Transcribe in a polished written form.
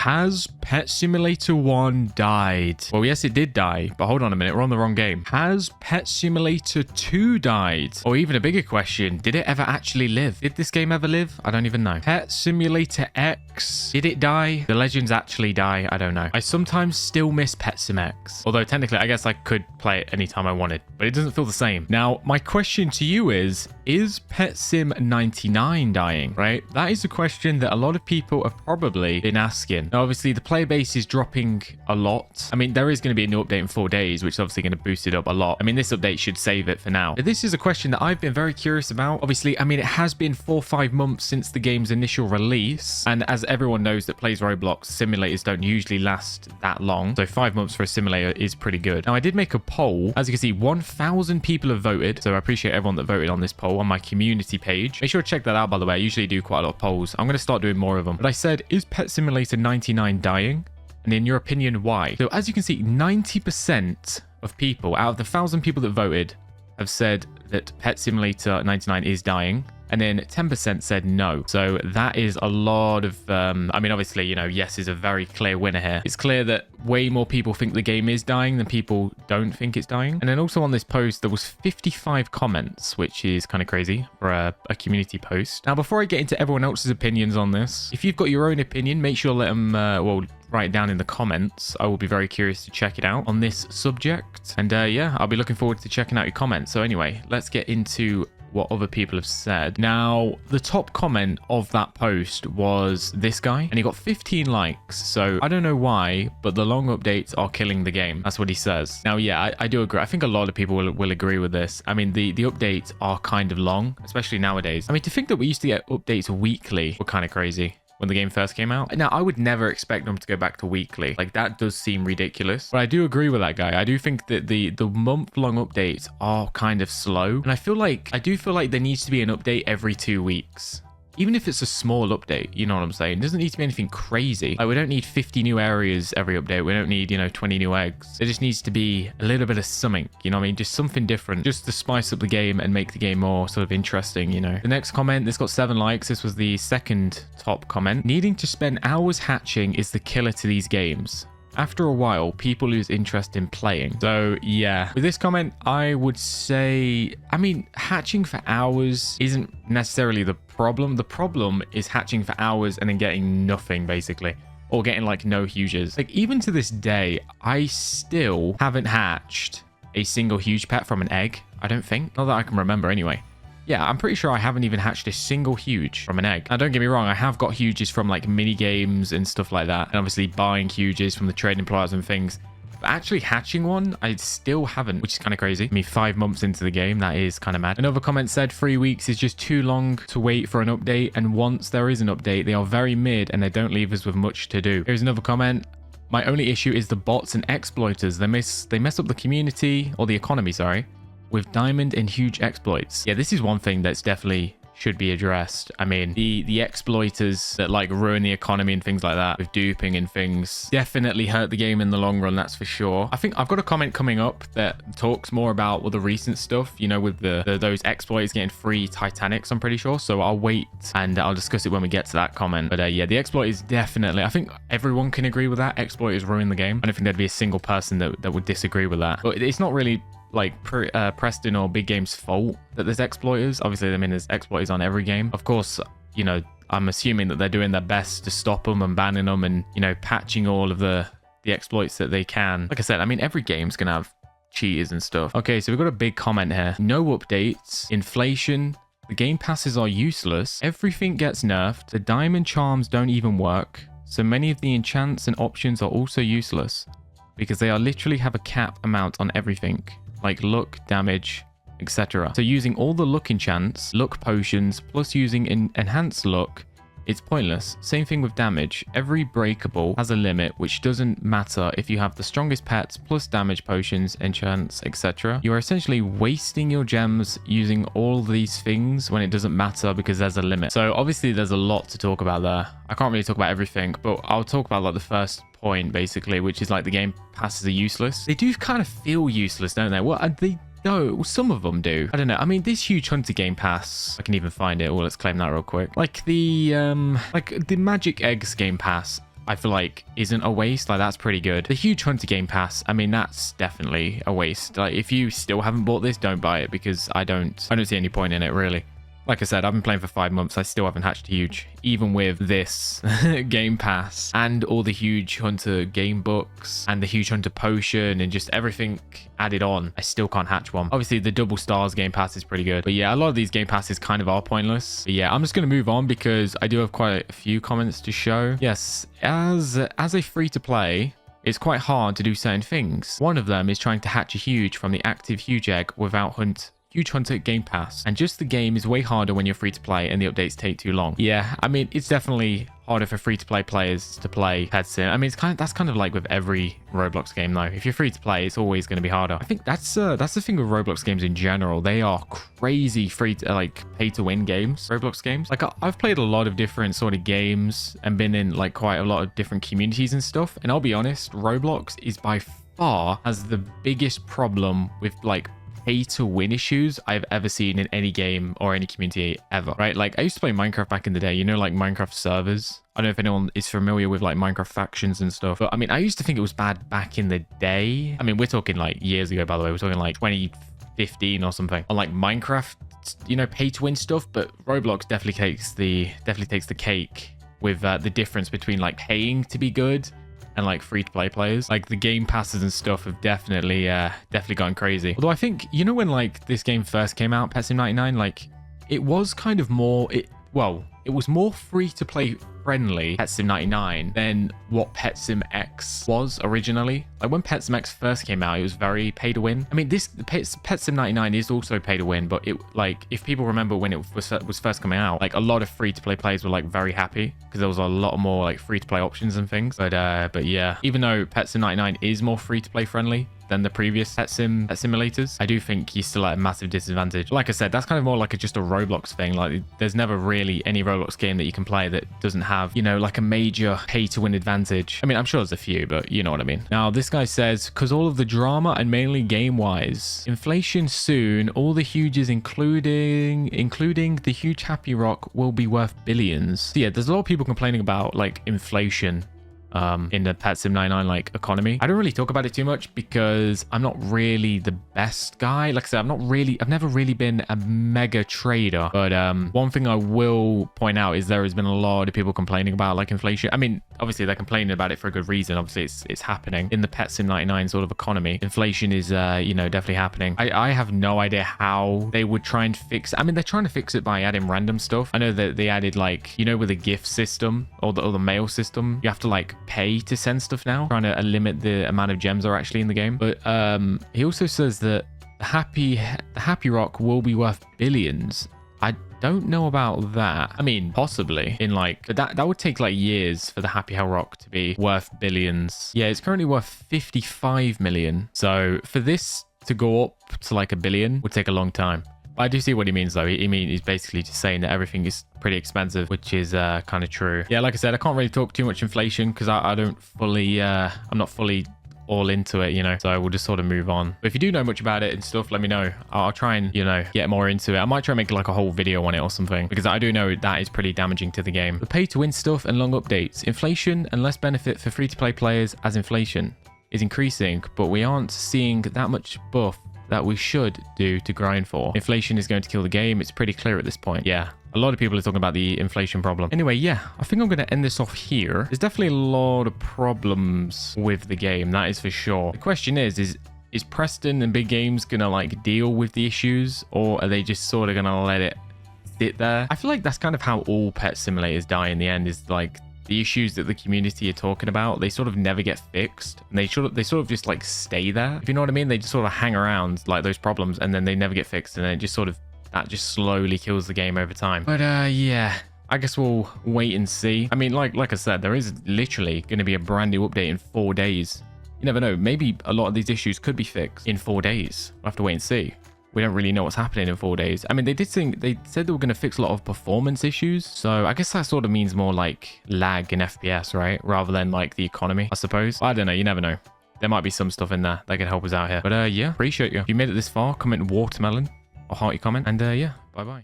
Has Pet Simulator 1 died? Well, yes, it did die, but hold on a minute. We're on the wrong game. Has Pet Simulator 2 died? Or even a bigger question, did it ever actually live? Did this game ever live? I don't even know. Pet Simulator X. Did it die? The legends actually die? I don't know. I sometimes still miss Pet Sim X. Although technically, I guess I could play it anytime I wanted, but it doesn't feel the same. Now, my question to you is Pet Sim 99 dying, right? That is a question that a lot of people have probably been asking. Now, obviously, the player base is dropping a lot. I mean, there is going to be a new update in 4 days, which is obviously going to boost it up a lot. I mean, this update should save it for now. This is a question that I've been very curious about. Obviously, I mean, it has been 4 or 5 months since the game's initial release. And as everyone knows that plays Roblox, simulators don't usually last that long. So 5 months for a simulator is pretty good. Now, I did make a poll. As you can see, 1,000 people have voted. So I appreciate everyone that voted on this poll on my community page. Make sure to check that out, by the way. I usually do quite a lot of polls. I'm going to start doing more of them. But I said, is Pet Simulator 99 dying? And in your opinion, why? So as you can see, 90% of people out of the 1,000 people that voted have said that Pet Simulator 99 is dying. And then 10% said no. So that is a lot of, I mean, obviously, you know, yes is a very clear winner here. It's clear that way more people think the game is dying than people don't think it's dying. And then also on this post, there was 55 comments, which is kind of crazy for a community post. Now, before I get into everyone else's opinions on this, if you've got your own opinion, make sure to let them, well, write it down in the comments. I will be very curious to check it out on this subject. And yeah, I'll be looking forward to checking out your comments. So anyway, let's get into what other people have said. Now, the top comment of that post was this guy, and he got 15 likes. So I don't know why, but the long updates are killing the game. That's what he says. Now, yeah, I do agree. I think a lot of people will agree with this. I mean, the updates are kind of long, especially nowadays. I mean, to think that we used to get updates weekly were kind of crazy when the game first came out. Now, I would never expect them to go back to weekly. Like, that does seem ridiculous. But I do agree with that guy. I do think that the month-long updates are kind of slow. And I do feel like there needs to be an update every 2 weeks. Even if it's a small update, you know what I'm saying? It doesn't need to be anything crazy. Like, we don't need 50 new areas every update. We don't need, you know, 20 new eggs. It just needs to be a little bit of something, you know what I mean? Just something different, just to spice up the game and make the game more sort of interesting, you know? The next comment, this got 7 likes. This was the second top comment. Needing to spend hours hatching is the killer to these games. After a while, people lose interest in playing. So yeah, with this comment, I would say, I mean, hatching for hours isn't necessarily the problem. The problem is hatching for hours and then getting nothing, basically, or getting like no huges. Like, even to this day, I still haven't hatched a single huge pet from an egg. I don't think, not that I can remember anyway. Yeah, I'm pretty sure I haven't even hatched a single huge from an egg. Now, don't get me wrong, I have got huges from like mini games and stuff like that. And obviously buying huges from the trading plazas and things. But actually hatching one, I still haven't, which is kind of crazy. I mean, 5 months into the game, that is kind of mad. Another comment said 3 weeks is just too long to wait for an update. And once there is an update, they are very mid and they don't leave us with much to do. Here's another comment. My only issue is the bots and exploiters. They mess up the community, or the economy, sorry, with diamond and huge exploits. Yeah, this is one thing that's definitely should be addressed. I mean, the exploiters that like ruin the economy and things like that with duping and things definitely hurt the game in the long run, that's for sure. I think I've got a comment coming up that talks more about all the recent stuff, you know, with those exploits getting free Titanics, I'm pretty sure. So I'll wait and I'll discuss it when we get to that comment. But yeah, the exploit is definitely, I think everyone can agree with that. Exploiters ruin the game. I don't think there'd be a single person that would disagree with that. But it's not really like Preston or Big Game's fault that there's exploiters. Obviously, I mean, there's exploiters on every game. Of course, you know, I'm assuming that they're doing their best to stop them and banning them and, you know, patching all of the exploits that they can. Like I said, I mean, every game's gonna have cheaters and stuff. Okay, so we've got a big comment here. No updates, inflation, the game passes are useless, everything gets nerfed, the diamond charms don't even work, so many of the enchants and options are also useless because they are literally have a cap amount on everything, like luck, damage, etc. So using all the luck enchants, luck potions, plus using enhanced luck, it's pointless. Same thing with damage. Every breakable has a limit, which doesn't matter if you have the strongest pets, plus damage potions, enchants, etc. You are essentially wasting your gems using all these things when it doesn't matter because there's a limit. So obviously there's a lot to talk about there. I can't really talk about everything, but I'll talk about like the first point basically, which is like the game passes are useless. They do kind of feel useless, don't they? Well, they no, some of them do. I don't know. I mean, this huge hunter game pass, I can even find it. Well, let's claim that real quick. Like the magic eggs game pass, I feel like isn't a waste. Like, that's pretty good. The huge hunter game pass, I mean, that's definitely a waste. Like, if you still haven't bought this, don't buy it, because I don't see any point in it, really. Like I said, I've been playing for 5 months. I still haven't hatched huge, even with this game pass and all the huge hunter game books and the huge hunter potion and just everything added on. I still can't hatch one. Obviously, the double stars game pass is pretty good. But yeah, a lot of these game passes kind of are pointless. But yeah, I'm just going to move on because I do have quite a few comments to show. Yes, as a free-to-play, it's quite hard to do certain things. One of them is trying to hatch a huge from the active huge egg without Huge Hunter Game Pass. And just the game is way harder when you're free to play and the updates take too long. Yeah, I mean, it's definitely harder for free to play players to play Pet Sim. I mean, that's kind of like with every Roblox game though. If you're free to play, it's always going to be harder. I think that's the thing with Roblox games in general. They are crazy free to like pay to win games, Roblox games. Like I've played a lot of different sort of games and been in like quite a lot of different communities and stuff. And I'll be honest, Roblox is by far has the biggest problem with like pay to win issues I've ever seen in any game or any community ever, right? Like I used to play Minecraft back in the day, you know, like Minecraft servers. I don't know if anyone is familiar with like Minecraft factions and stuff, but I mean, I used to think it was bad back in the day. I mean, we're talking like years ago, by the way. We're talking like 2015 or something on like Minecraft, you know, pay to win stuff. But Roblox definitely takes the cake with the difference between like paying to be good and like free to play players. Like the game passes and stuff have definitely gone crazy. Although I think, you know, when like this game first came out, Pet Sim 99, like it was kind of more, it was more free to play friendly, Pet Sim 99, than what Pet Sim X was originally. Like when Pet Sim X first came out, it was very pay to win. I mean, this Pet Sim 99 is also pay to win, but it like if people remember when it was first coming out, like a lot of free to play players were like very happy because there was a lot more like free to play options and things. But yeah, even though Pet Sim 99 is more free to play friendly than the previous pet simulators, I do think you're still at a massive disadvantage. Like I said, that's kind of more like just a Roblox thing. Like there's never really any Roblox game that you can play that doesn't have, you know, like a major pay to win advantage. I mean, I'm sure there's a few, but you know what I mean. Now this guy says, because all of the drama and mainly game wise, inflation soon, all the huges including the huge Happy Rock will be worth billions. So yeah, there's a lot of people complaining about like inflation in the Pet Sim 99 like economy. I don't really talk about it too much because I'm not really the best guy. Like I said, I've never really been a mega trader. But one thing I will point out is there has been a lot of people complaining about like inflation. I mean, obviously they're complaining about it for a good reason. Obviously it's happening in the Pet Sim 99 sort of economy. Inflation is you know, definitely happening. I have no idea how they would try and fix it. I mean, they're trying to fix it by adding random stuff. I know that they added like, you know, with the gift system or the mail system, you have to like pay to send stuff now, trying to limit the amount of gems are actually in the game. But he also says that the happy rock will be worth billions. I don't know about that. I mean, possibly in like, but that would take like years for the Happy Hell Rock to be worth billions. Yeah, it's currently worth 55 million. So for this to go up to like a billion would take a long time. I do see what he means though. He's basically just saying that everything is pretty expensive, which is kind of true. Yeah, like I said, I can't really talk too much inflation because I don't fully, I'm not fully all into it, you know, so we'll just sort of move on. But if you do know much about it and stuff, let me know. I'll try and, you know, get more into it. I might try and make like a whole video on it or something, because I do know that is pretty damaging to the game. The pay to win stuff and long updates, inflation and less benefit for free to play players as inflation is increasing, but we aren't seeing that much buff that we should do to grind for. Inflation is going to kill the game. It's pretty clear at this point. Yeah, a lot of people are talking about the inflation problem. Anyway, yeah, I think I'm going to end this off here. There's definitely a lot of problems with the game, that is for sure. The question is Preston and Big Games going to like deal with the issues, or are they just sort of going to let it sit there? I feel like that's kind of how all pet simulators die in the end, is like the issues that the community are talking about, they sort of never get fixed, and they sort of just like stay there, if you know what I mean. They just sort of hang around, like those problems, and then they never get fixed, and then it just sort of, that just slowly kills the game over time. But yeah, I guess we'll wait and see. I mean, like I said, there is literally going to be a brand new update in 4 days. You never know, maybe a lot of these issues could be fixed in 4 days. We'll have to wait and see. We don't really know what's happening in 4 days. I mean, they said they were going to fix a lot of performance issues. So I guess that sort of means more like lag in FPS, right? Rather than like the economy, I suppose. I don't know. You never know. There might be some stuff in there that can help us out here. But yeah, appreciate you. If you made it this far, comment watermelon or hearty comment. And yeah, bye-bye.